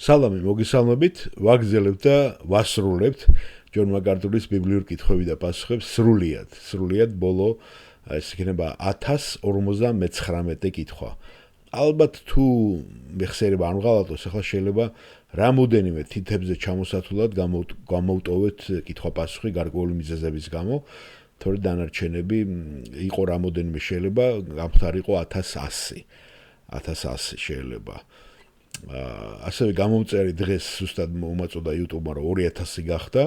სალამი მოგესალმებით, ვაგზელებთ და ვასრულებთ ჯონ მაგარტურის ბიბლიურ კითხვები და პასუხებს სრულიად ბოლო ეს იქნება 1059 კითხვა. ალბათ თუ მეხსიერება არ მღალატოს, ახლა შეიძლება რამოდენიმე თითებზე ჩამოსათვლად გამოვტოვეთ კითხვა-პასუხი გარკვეული მიზეზების გამო, თორე დანარჩენები იყო რამოდენიმე შეიძლება გამختارიყო 1100 შეიძლება. ასევე გამომწერი დღეს ზუსტად მომაწოდა YouTube-მა რომ 2000 გახდა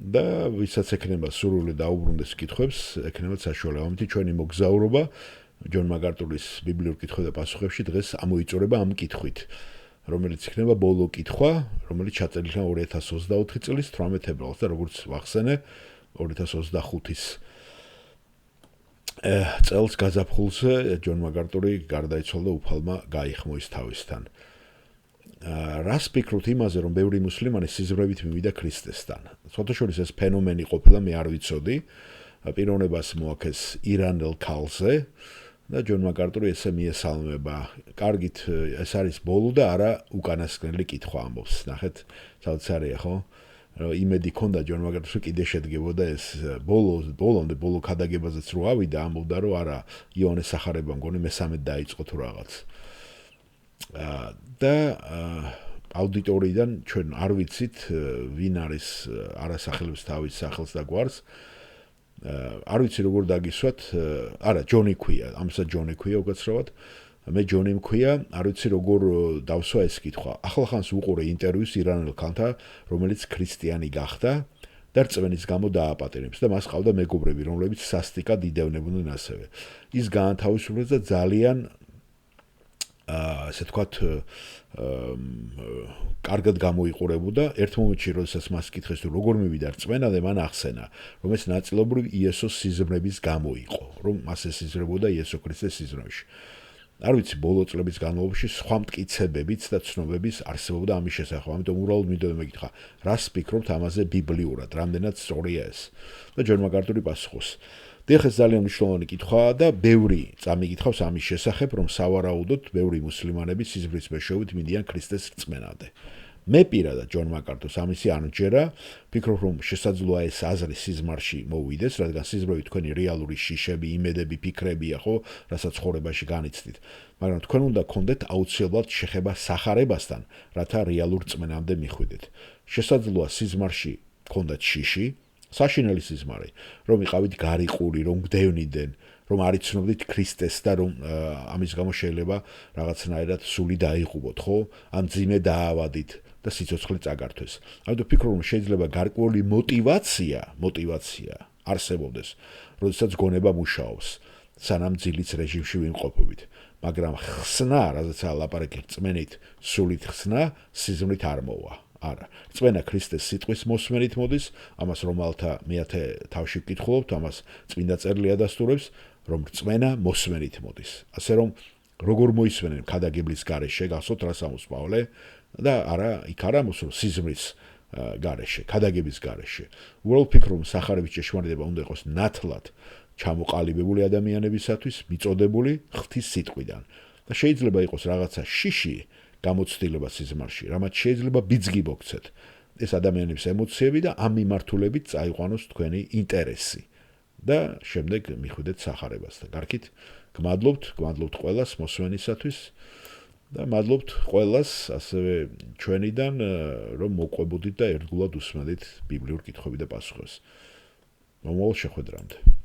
და ვისაც ექნება სურვილი დაუბრუნდეს კითხვებს, ექნებათ საშუალება. ამიტომ ჩვენი მოგზაურობა ჯონ მაგარტურის ბიბლიურ კითხვებსა და პასუხებში დღეს ამოიწურება ამ კითხვით, რომელიც იქნება ბოლო კითხვა, რომელიც ჩაწერილი იქნება 2024 წლის 18 თებერვალს და როგორც ვახსენე 2025-ის წელს გაზაფხულზე ჯონ მაგარტური გარდაიცვალა და უფალმა გაიხმო ის თავისთან. რას ფიქრობთ იმაზე, რომ ბევრი მუსლიმანი სიზმრებით მივიდა ქრისტესთან? სხვათაშორის ეს ფენომენი ყოფილა, მე არ ვიცოდი. პიროვნებას მოაქეს ირანელ ქალზე და ჯონ მაგარტური ესე მიესალმება. კარგით, ეს არის ბოლო და არა უკანასკნელი კითხვა ამბობს. ნახეთ, სადაც არის ხო? იმედი ქონდა ჯონ მაგარტურს კიდე შედგებოდა ეს ბოლომდე ბოლო ქადაგებაზეც რო ავიდა, ამბობდა რომ არა, იოანეს სახარება მგონი მესამედ დაიწყო თუ რაღაც. და აუდიტორიიდან ჩვენ არ ვიცით ვინ არის არასახელებს თავის სახელს და გვარს. არ ვიცი როგორ დაგისვათ, არა ჯონი ქვია, ამასაც ჯონი ქვია უკაცრავად. მე ჯონი მქვია, არ ვიცი როგორ დავსვა ეს კითხვა. ახლახანს უყურე ინტერვიუს ირანელ ქალთან, რომელიც ქრისტიანი გახდა და რწმენის გამო დააპატიმრეს და მას ყავდა მეგობრები, რომლებიც სასტიკად იდევნებოდნენ ასევე. ის გაანთავისუფლეს და ძალიან ასე თქვათ კარგად გამოიყურებოდა. ერთ მომენტში, როდესაც მას კითხეს თუ როგორ მივიდა რწმენამდე, მან ახსენა, რომ ეს ნაწილობრივ იესოს სიზმრების გამო იყო, რომ მას ესიზმრებოდა იესო ქრისტეს სიზმრებში. არ ვიცი, ბოლო წლების განმავლობაში სხვა მტკიცებებიც და ცნობებიც არსებობდა ამის შესახებ. ამიტომ უბრალოდ მინდოდა მეკითხა, რას ფიქრობთ ამაზე ბიბლიურად, რამდენად სწორია ეს? და ჯონ მაგარტური პასუხობს. ეს ძალიან მნიშვნელოვანი კითხვაა და ბევრი წამიკითხავს ამის შესახებ, რომ სავარაუდოდ ბევრი მუსლიმანები სიზმრის მეშვეობით მიდიან ქრისტეს რწმენამდე. მე პირადად ჯონ მაგარტურს ამისი არ მჯერა, ფიქრობ, რომ შესაძლოა ეს აზრი სიზმარში მოვიდეს, რადგან სიზმრები თქვენი რეალური შიშები, იმედები, ფიქრებია, ხო, რასაც ცხოვრებაში განიცდით. მაგრამ თქვენ უნდა გქონდეთ აუცილებლად შეხება სახარებასთან, რათა რეალურ რწმენამდე მიხვიდეთ. შესაძლოა სიზმარში გქონდეთ შიში, საშინელი სიზმარი, რომ იყავით გარიყული, რომ გდევნიდენ, რომ არ იცნობდით ქრისტეს და რომ ამის გამო შეიძლება რაღაცნაირად სული დაიღუპოთ, ხო? ან ძიმე დაავადით და სიცოცხლე წაგართვეს. ამიტომ ფიქრობ, რომ შეიძლება გარკვეული მოტივაცია არსებობდეს, როდესაც გონება მუშაობს, სანამ ძილიც რეჟიმში ვიმყოფებით. მაგრამ ხსნა, რაზეც ლაპარაკი რწმენით, სულით ხსნა, სიზმრით არ მოვა. არა, რწმენა ქრისტეს სიტყვის მოსმენით მოდის, ამას რომელთა მეათე თავში ვკითხულობთ, ამას წმინდა წერილი ადასტურებს, რომ რწმენა მოსმენით მოდის. ასე რომ როგორ მოისმენენ ქადაგებლის გარეშე, გახსოვთ რას ამოსპავლე და იქ არა მოსულ სიზმრის გარეშე, ქადაგების გარეშე. უბრალოდ ფიქრობ, რომ სახარების ჭეშმარიტება უნდა იყოს ნათლად ჩამოყალიბებული ადამიანებისათვის, მიწოდებული ღვთის სიტყვიდან. და შეიძლება იყოს რაღაცა შიში გამოცდილება სიზმარში, რამაც შეიძლება ბიძგი მოგცეთ. ეს ადამიანების ემოციები და ამ მიმართულებით წაიყვანოს თქვენი ინტერესი. და შემდეგ მიხვიდეთ სახარებასთან. კარგით, გმადლობთ ყველას მოსვენისათვის და მადლობთ ყველას ასევე ჩვენიდან, რომ მოყვებოდით და ერთგულად უსმენთ ბიბლიურ კითხვები და პასუხებს. მომავალ შეხვედრამდე.